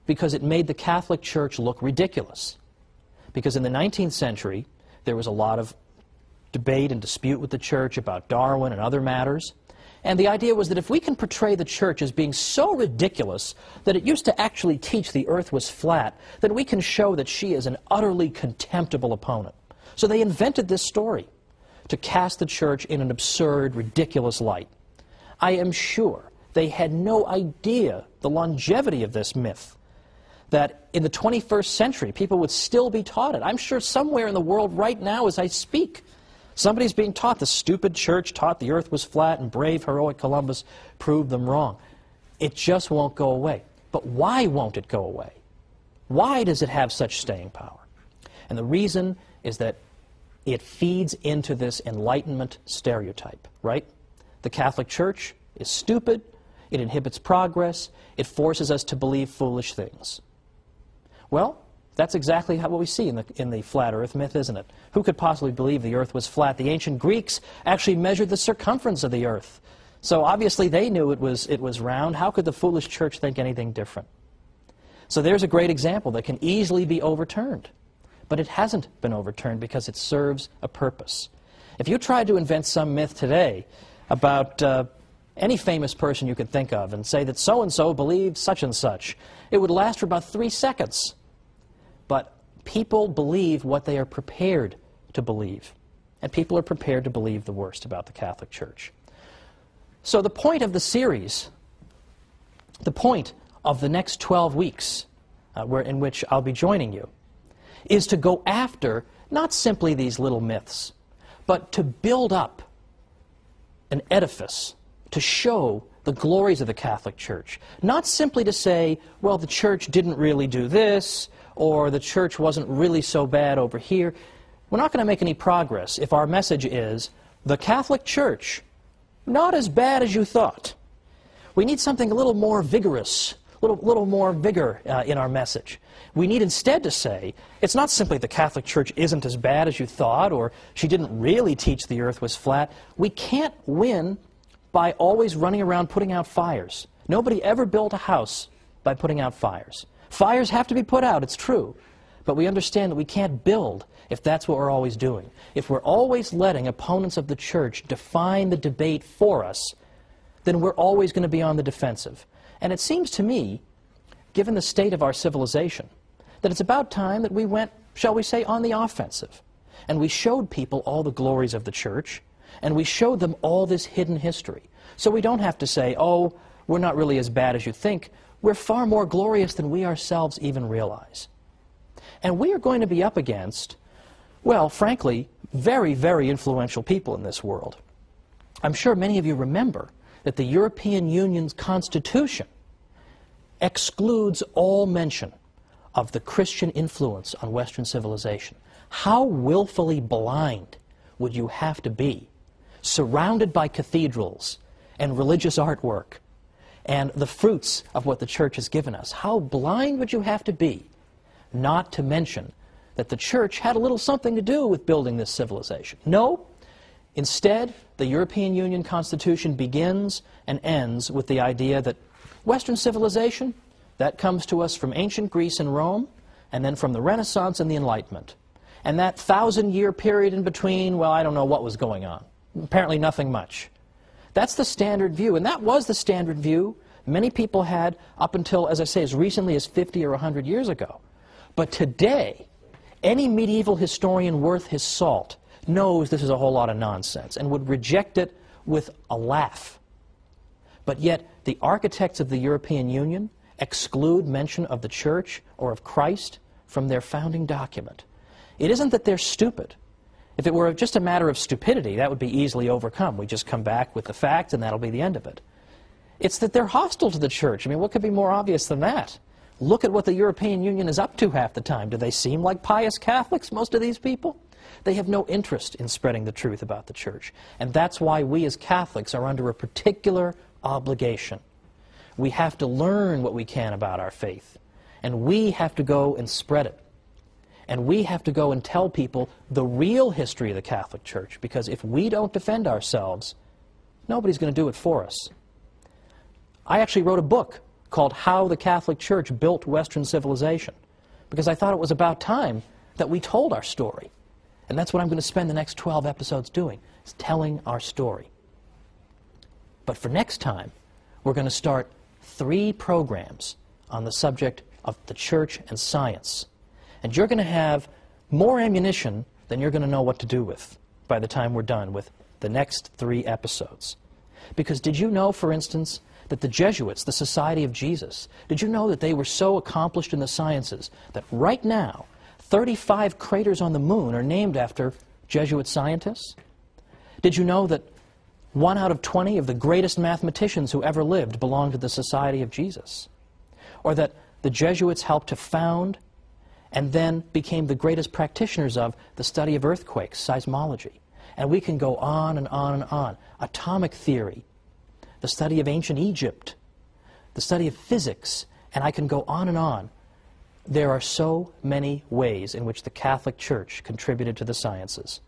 because it made the Catholic Church look ridiculous. Because in the 19th century, there was a lot of debate and dispute with the Church about Darwin and other matters. And the idea was that if we can portray the Church as being so ridiculous that it used to actually teach the earth was flat, then we can show that she is an utterly contemptible opponent. So they invented this story to cast the Church in an absurd, ridiculous light. I am sure they had no idea the longevity of this myth, that in the 21st century people would still be taught it. I'm sure somewhere in the world right now as I speak, somebody's being taught the stupid Church taught the earth was flat and brave, heroic Columbus proved them wrong. It just won't go away. But why won't it go away? Why does it have such staying power? And the reason is that it feeds into this Enlightenment stereotype, right? The Catholic Church is stupid, it inhibits progress, it forces us to believe foolish things. Well, that's exactly what we see in the flat earth myth, isn't it? Who could possibly believe the earth was flat? The ancient Greeks actually measured the circumference of the earth. So obviously they knew it was round. How could the foolish Church think anything different? So there's a great example that can easily be overturned. But it hasn't been overturned because it serves a purpose. If you tried to invent some myth today about any famous person you could think of and say that so-and-so believed such and such, it would last for about 3 seconds. But people believe what they are prepared to believe. And people are prepared to believe the worst about the Catholic Church. So the point of the series, the point of the next 12 weeks in which I'll be joining you, is to go after not simply these little myths, but to build up an edifice to show the glories of the Catholic Church. Not simply to say, well, the Church didn't really do this, or the Church wasn't really so bad over here. We're not going to make any progress if our message is, the Catholic Church, not as bad as you thought. We need something a little more vigorous, a little more vigor in our message. We need instead to say, it's not simply the Catholic Church isn't as bad as you thought, or she didn't really teach the earth was flat. We can't win by always running around putting out fires. Nobody ever built a house by putting out fires. Fires have to be put out, it's true. But we understand that we can't build if that's what we're always doing. If we're always letting opponents of the Church define the debate for us, then we're always going to be on the defensive. And it seems to me, given the state of our civilization, that it's about time that we went, shall we say, on the offensive. And we showed people all the glories of the Church, and we showed them all this hidden history. So we don't have to say, oh, we're not really as bad as you think. We're far more glorious than we ourselves even realize. And we are going to be up against, well, frankly, very, very influential people in this world. I'm sure many of you remember that the European Union's Constitution excludes all mention of the Christian influence on Western civilization. How willfully blind would you have to be, surrounded by cathedrals and religious artwork and the fruits of what the Church has given us? How blind would you have to be not to mention that the Church had a little something to do with building this civilization? No. Instead, the European Union Constitution begins and ends with the idea that Western civilization, that comes to us from ancient Greece and Rome, and then from the Renaissance and the Enlightenment. And that 1,000-year period in between, well, I don't know what was going on. Apparently nothing much. That's the standard view, and that was the standard view many people had up until, as I say, as recently as 50 or 100 years ago. But today, any medieval historian worth his salt knows this is a whole lot of nonsense and would reject it with a laugh. But yet, the architects of the European Union exclude mention of the Church or of Christ from their founding document. It isn't that they're stupid. If it were just a matter of stupidity, that would be easily overcome. We just come back with the facts and that'll be the end of it. It's that they're hostile to the Church. I mean, what could be more obvious than that? Look at what the European Union is up to half the time. Do they seem like pious Catholics, most of these people? They have no interest in spreading the truth about the Church. And that's why we as Catholics are under a particular obligation. We have to learn what we can about our faith. And we have to go and spread it. And we have to go and tell people the real history of the Catholic Church, because if we don't defend ourselves, nobody's going to do it for us. I actually wrote a book called How the Catholic Church Built Western Civilization, because I thought it was about time that we told our story. And that's what I'm going to spend the next 12 episodes doing, is telling our story. But for next time, we're going to start 3 programs on the subject of the church and science. And you're going to have more ammunition than you're going to know what to do with by the time we're done with the next 3 episodes. Because did you know, for instance, that the Jesuits, the Society of Jesus, did you know that they were so accomplished in the sciences that right now 35 craters on the moon are named after Jesuit scientists? Did you know that 1 out of 20 of the greatest mathematicians who ever lived belonged to the Society of Jesus? Or that the Jesuits helped to found and then became the greatest practitioners of the study of earthquakes, seismology. And we can go on and on and on. Atomic theory, the study of ancient Egypt, the study of physics, and I can go on and on. There are so many ways in which the Catholic Church contributed to the sciences.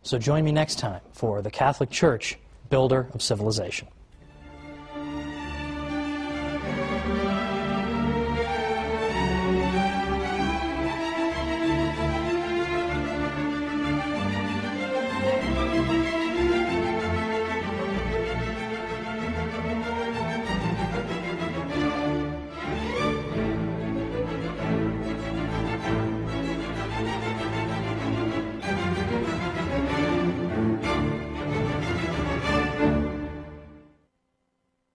So join me next time for the Catholic Church, Builder of Civilization.